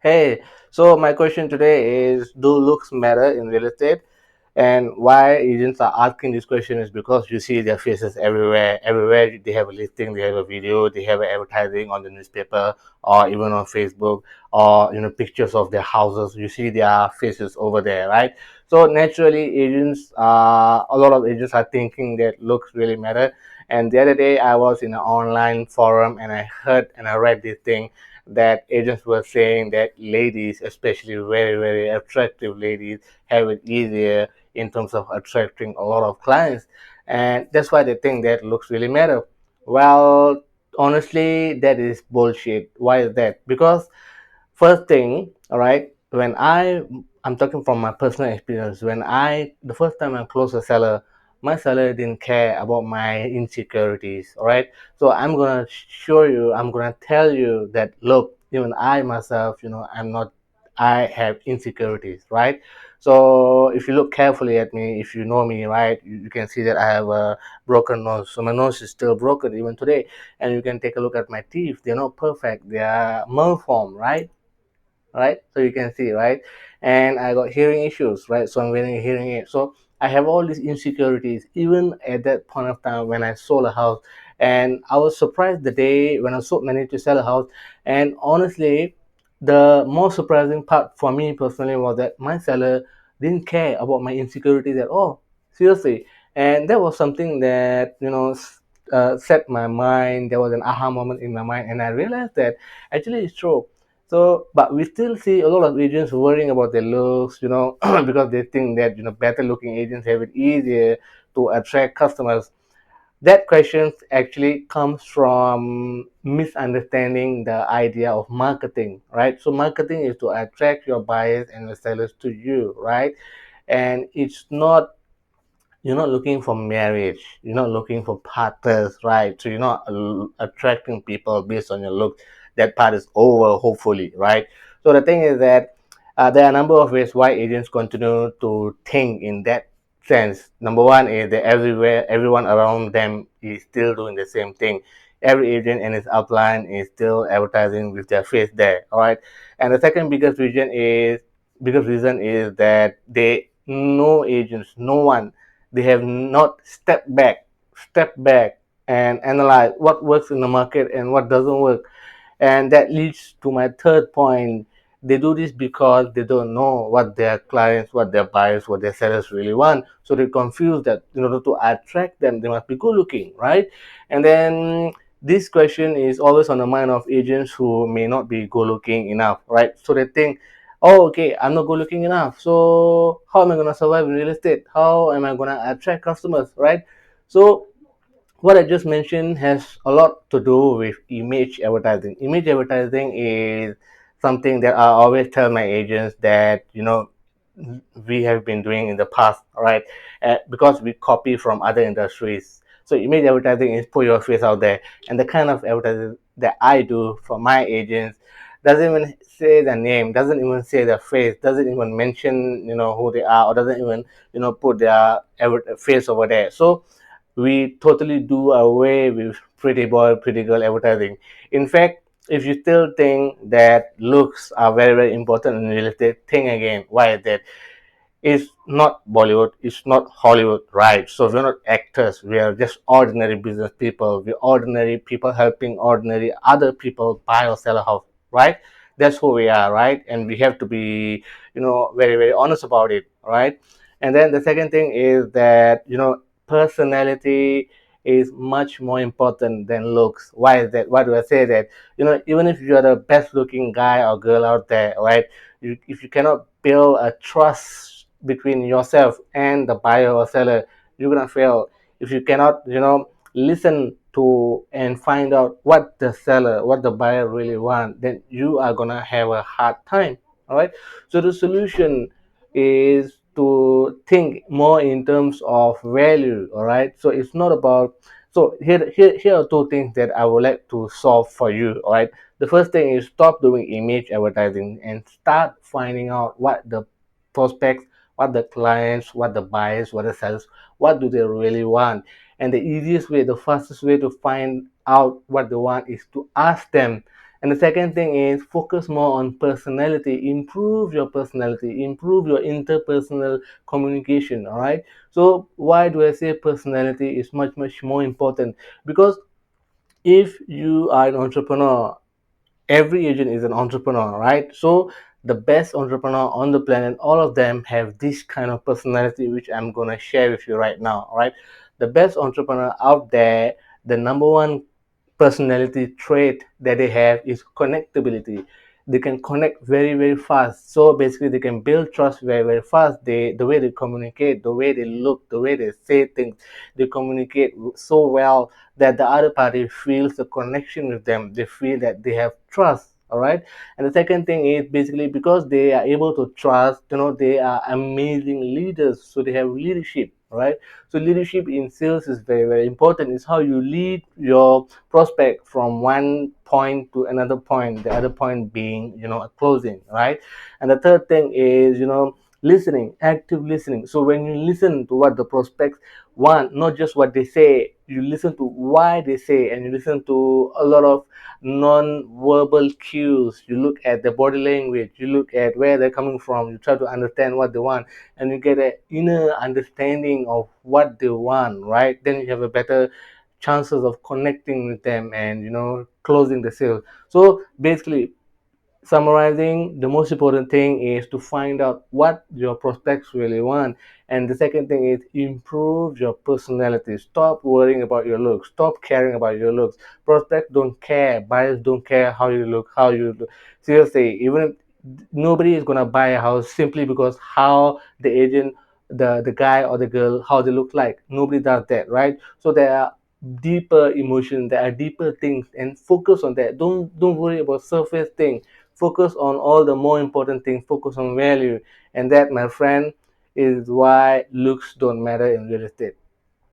Hey, so my question today is, do looks matter in real estate? And why agents are asking this question is because you see their faces everywhere. Everywhere they have a listing, they have a video, they have advertising on the newspaper or even on Facebook, or pictures of their houses. You see their faces over there, right? So naturally, a lot of agents are thinking that looks really matter. And the other day, I was in an online forum and I heard and I read this thing that agents were saying that ladies, especially very, very attractive ladies, have it easier in terms of attracting a lot of clients. And that's why they think that looks really matter. Well, honestly, that is bullshit. Why is that? Because first thing, all right, I'm talking from my personal experience. The first time I closed a seller, my seller didn't care about my insecurities. All right, so I'm gonna tell you that look, even I myself, I have insecurities, right? So if you look carefully at me, if you know me, right, you can see that I have a broken nose. So my nose is still broken even today. And you can take a look at my teeth. They're not perfect. They are malformed, right? So you can see, right? And I got hearing issues, right? So I'm wearing a hearing aid. So I have all these insecurities, even at that point of time when I sold a house. And I was surprised the day when managed to sell a house. And honestly, the most surprising part for me personally was that my seller didn't care about my insecurities at all. Seriously. And that was something that, set my mind. There was an aha moment in my mind. And I realized that actually it's true. So, but we still see a lot of agents worrying about their looks, because they think that better looking agents have it easier to attract customers. That question actually comes from misunderstanding the idea of marketing, right? So, marketing is to attract your buyers and the sellers to you, right? And it's not you're not looking for marriage, you're not looking for partners, right? So you're not attracting people based on your look. That part is over, hopefully, right? So the thing is that there are a number of ways why agents continue to think in that sense. Number one is that everyone around them is still doing the same thing. Every agent and his upline is still advertising with their face there, all right? And the second biggest reason is that no agents, no one, they have not stepped back and analyzed what works in the market and what doesn't work. And that leads to my third point. They do this because they don't know what their clients, what their buyers, what their sellers really want. So they confuse that in order to attract them, they must be good looking, right? And then this question is always on the mind of agents who may not be good looking enough, right? So they think, oh, okay, I'm not good looking enough. So how am I going to survive in real estate? How am I going to attract customers, right? So what I just mentioned has a lot to do with image advertising. Image advertising is something that I always tell my agents that we have been doing in the past, right? Because we copy from other industries. So image advertising is put your face out there, and the kind of advertising that I do for my agents doesn't even say their name, doesn't even say their face, doesn't even mention who they are, or doesn't even put their face over there. So we totally do away with pretty boy, pretty girl advertising. In fact, if you still think that looks are very, very important in real estate, think again. Why is that? It's not Bollywood, it's not Hollywood, right? So we're not actors, we are just ordinary business people. We're ordinary people helping ordinary other people buy or sell a house, right? That's who we are, right? And we have to be, very, very honest about it, right? And then the second thing is that, personality is much more important than looks. Why is that? Why do I say that? Even if you're the best looking guy or girl out there, right? If you cannot build a trust between yourself and the buyer or seller, you're gonna fail. If you cannot, listen to and find out what the seller, what the buyer really want, then you are gonna have a hard time. All right. So the solution is to think more in terms of value. All right. So it's not about. So here are two things that I would like to solve for you. All right. The first thing is stop doing image advertising and start finding out what the prospects, what the clients, what the buyers, what the sellers, what do they really want. And the easiest way, the fastest way to find out what they want is to ask them. And the second thing is focus more on personality, improve your personality, improve your interpersonal communication. All right. So why do I say personality is much, much more important? Because if you are an entrepreneur, every agent is an entrepreneur, right? So the best entrepreneur on the planet, all of them have this kind of personality, which I'm gonna share with you right now. All right, the best entrepreneur out there, the number one personality trait that they have is connectability. They can connect very, very fast. So basically they can build trust very, very fast. The way they communicate, the way they look, the way they say things, they communicate so well that the other party feels the connection with them. They feel that they have trust. All right. And the second thing is basically because they are able to trust, they are amazing leaders. So they have leadership. Right. So leadership in sales is very, very important. It's how you lead your prospect from one point to another point, the other point being, a closing, right? And the third thing is, listening, active listening. So when you listen to what the prospects want, not just what they say, you listen to why they say, and you listen to a lot of non-verbal cues. You look at the body language, you look at where they're coming from, you try to understand what they want, and you get an inner understanding of what they want, right? Then you have a better chances of connecting with them and closing the sale. So basically, summarizing, the most important thing is to find out what your prospects really want, and the second thing is improve your personality. Stop worrying about your looks, stop caring about your looks. Prospects don't care, buyers don't care how you look, seriously. Even if nobody is going to buy a house simply because how the agent, the guy or the girl, how they look like. Nobody does that, right? So there are deeper emotions, there are deeper things, and focus on that. Don't worry about surface things. Focus on all the more important things. Focus on value, and that, my friend, is why looks don't matter in real estate.